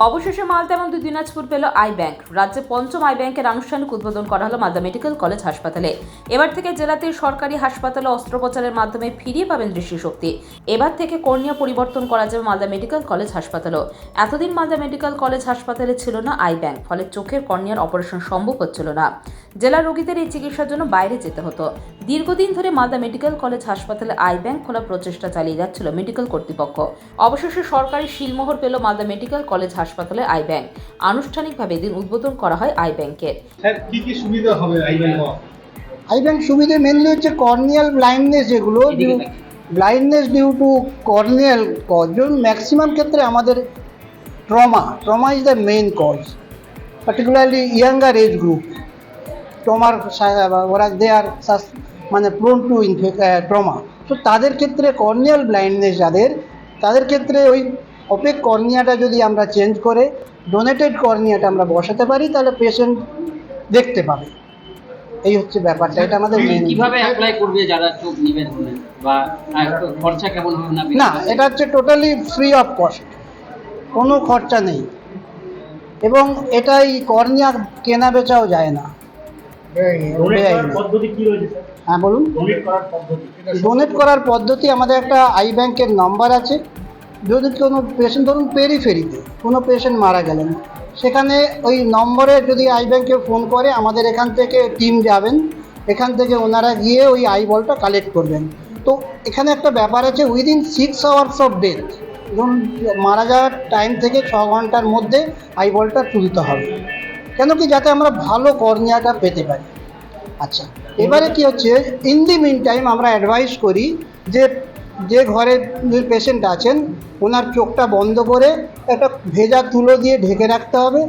অবশেষে মালদা এবং দুই দিনাজপুর পেল আই ব্যাংক। রাজ্যে পঞ্চম আই ব্যাংকের আনুষ্ঠানিক উদ্বোধন করা হলো মালদা মেডিকেল কলেজ হাসপাতালে। এবার থেকে জেলাতে সরকারি হাসপাতালে অস্ত্রোপচারের মাধ্যমে ফিরিয়ে পাবেন দৃষ্টিশক্তি। এবার থেকে কর্নিয়া পরিবর্তন করা যাবে মালদা মেডিকেল কলেজ হাসপাতালেও। এতদিন মালদা মেডিকেল কলেজ হাসপাতালে ছিল না আই ব্যাংক, ফলে চোখের কর্নিয়ার অপারেশন সম্ভব হচ্ছিল না। জেলার রোগীদের এই চিকিৎসার জন্য বাইরে যেতে হতো। দীর্ঘদিন ধরে মালদা মেডিকেল কলেজ হাসপাতালে আই ব্যাংক খোলার প্রচেষ্টা চালিয়ে যাচ্ছিল মেডিকেল কর্তৃপক্ষ। অবশেষে সরকারি শিলমোহর পেল মালদা মেডিকেল কলেজ হাসপাতালে আই ব্যাংক। আনুষ্ঠানিকভাবে এদিন উদ্বোধন করা হয় আই ব্যাংকের। কি কি সুবিধা হবে আই ব্যাংক? আই ব্যাংক সুবিধা মেনলি হচ্ছে কর্নিয়াল ব্লাইন্ডনেস, যেগুলো blindness due to corneal cause, maximum ক্ষেত্রে আমাদের trauma is the main cause, particularly younger age group. ট্রমার ওরা দে আর মানে প্রোন টু ট্রমা। তো তাদের ক্ষেত্রে কর্নিয়াল ব্লাইন্ডনেস তাদের ক্ষেত্রে ওই অপেক কর্নিয়াটা যদি আমরা চেঞ্জ করে ডোনেটেড কর্নিয়াটা আমরা বসাতে পারি, তাহলে পেশেন্ট দেখতে পাবে। এই হচ্ছে ব্যাপারটা, এটা আমাদের মেইন। কিভাবে অ্যাপ্লাই করবে যারা চোখ নেবেন, বা খরচা কেমন হবে না? এটা হচ্ছে টোটালি ফ্রি অফ কস্ট, কোনো খরচা নেই, এবং এটাই কর্নিয়া কেনা বেচাও যায় না। পদ্ধতি কি রয়েছে? হ্যাঁ বলুন। ডোনেট করার পদ্ধতি আমাদের একটা আই ব্যাংকের নাম্বার আছে। যদি কোনো পেশেন্ট, ধরুন পেরিফেরিতে কোনো পেশেন্ট মারা গেলেন, সেখানে ওই নম্বরে যদি আই ব্যাংকে ফোন করে, আমাদের এখান থেকে টিম যাবেন, এখান থেকে ওনারা গিয়ে ওই আই বলটা কালেক্ট করবেন। তো এখানে একটা ব্যাপার আছে, উইদিন 6 আওয়ার্স অফ ডেথ, ধরুন মারা যাওয়ার টাইম থেকে 6 ঘন্টার মধ্যে আই বলটা তুলতে হবে, কেন কি, যাতে আমরা ভালো কর্নিয়াটা পেতে পারি। আচ্ছা, এবারে কি হচ্ছে, ইন দি মিন টাইম আমরা অ্যাডভাইস করি যে ঘরে পেশেন্ট আছেন, ওনার চোখটা বন্ধ করে একটা ভেজা তুলো দিয়ে ঢেকে রাখতে হবে।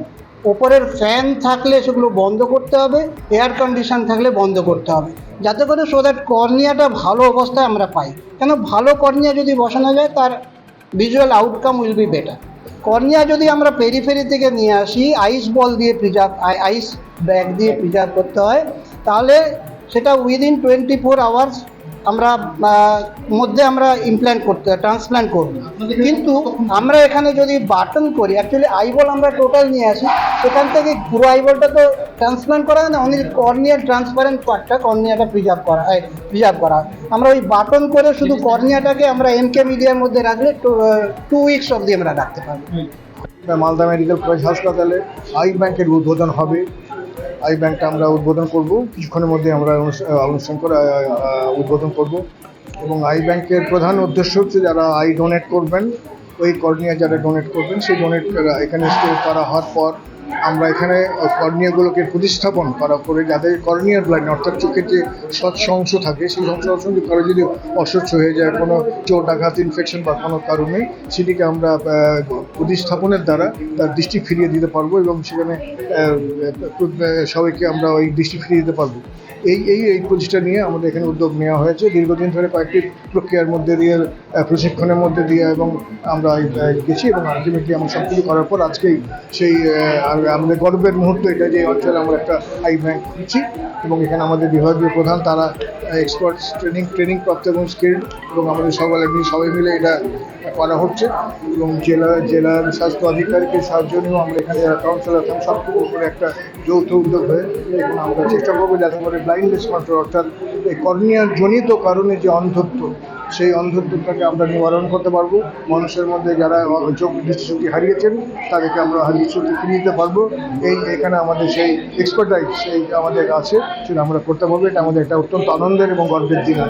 ওপরের ফ্যান থাকলে সেগুলো বন্ধ করতে হবে, এয়ার কন্ডিশন থাকলে বন্ধ করতে হবে, যাতে করে সো দ্যাট কর্নিয়াটা ভালো অবস্থায় আমরা পাই। কেন, ভালো কর্নিয়া যদি বসানো যায়, তার visual outcome will be better. Cornea যদি আমরা পেরিফেরি থেকে নিয়ে আসি, আইস বল দিয়ে আইস ব্যাগ দিয়ে প্রিজার্ভ করতে হয়, তাহলে সেটা উইদিন 24 আওয়ার্স আমরা ট্রান্সপ্ল্যান্ট করব। কিন্তু আমরা এখানে যদি বাটন করি, অ্যাকচুয়ালি আইবল আমরা টোটাল নিয়ে আসি, সেখান থেকে পুরো আইবলটা তো ট্রান্সপ্ল্যান্ট করা হয় না, অনলি কর্নিয়ার ট্রান্সপারেন্ট পার্টটা, কর্নিয়াটা প্রিজার্ভ করা হয়। আমরা ওই বাটন করে শুধু কর্নিয়াটাকে আমরা এমকে মিডিয়ার মধ্যে রাখলে 2 উইকস অবধি আমরা রাখতে পারবো। মালদা মেডিকেল কলেজ হাসপাতালে আই ব্যাংকের উদ্বোধন হবে। আই ব্যাংকটা আমরা উদ্বোধন করব, কিছুক্ষণের মধ্যে আমরা অনুষ্ঠান করে উদ্বোধন করব। এবং আই ব্যাংকের প্রধান উদ্দেশ্য হচ্ছে যারা আই ডোনেট করবেন, ওই কর্নিয়া যারা ডোনেট করবেন, সেই ডোনেট এখানে স্টোর করা হওয়ার পর আমরা এখানে কর্নিয়াগুলোকে প্রতিস্থাপন করা করে, যাদের কর্নিয়ার ব্লাইন্ড, অর্থাৎ চোখের যে স্বচ্ছ অংশ থাকে, সেই অংশ কারো যদি অস্বচ্ছ হয়ে যায় কোনো চোট আঘাত ইনফেকশন বা কোনো কারণে, সেটিকে আমরা প্রতিস্থাপনের দ্বারা তার দৃষ্টি ফিরিয়ে দিতে পারবো, এবং সেখানে সবাইকে আমরা ওই দৃষ্টি ফিরিয়ে দিতে পারবো। এই প্রচেষ্টা নিয়ে আমাদের এখানে উদ্যোগ নেওয়া হয়েছে। দীর্ঘদিন ধরে কয়েকটি প্রক্রিয়ার মধ্যে দিয়ে, প্রশিক্ষণের মধ্যে দিয়ে, এবং আমরা গেছি, এবং আলটিমেটলি আমরা সব কিছু করার পর আজকেই সেই আমাদের গর্বের মুহূর্ত এটা, যে অঞ্চলে আমরা একটা আই ব্যাংক খুঁজছি, এবং এখানে আমাদের বিভাগীয় প্রধান, তারা এক্সপার্ট ট্রেনিং প্রাপ্ত এবং স্কিল্ড, এবং আমাদের সবাই মিলে এটা করা হচ্ছে। এবং জেলার স্বাস্থ্য আধিকারিকের সাহায্য নিয়েও আমরা এখানে যারা কাউন্সিলর আছেন, সব কিছু উপরে একটা যৌথ উদ্যোগ হয়ে এখন আমরা চেষ্টা করবো যাতে করে ব্লাইন্ডনেস কন্ট্রোল, অর্থাৎ এই কর্নিয়ার জনিত কারণে যে অন্ধত্ব, সেই অন্ধত্বটাকে আমরা নিবারণ করতে পারবো। মানুষের মধ্যে যারা দৃষ্টিশক্তি হারিয়েছেন, তাদেরকে আমরা দৃষ্টিশক্তি ফিরিয়ে দিতে পারবো। এখানে আমাদের সেই এক্সপার্টাইজ আমাদের আছে, সেটা আমরা করতে পারবো। এটা আমাদের একটা অত্যন্ত আনন্দের এবং গর্বের দিন।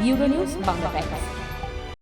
Bureau news, Bangla Times.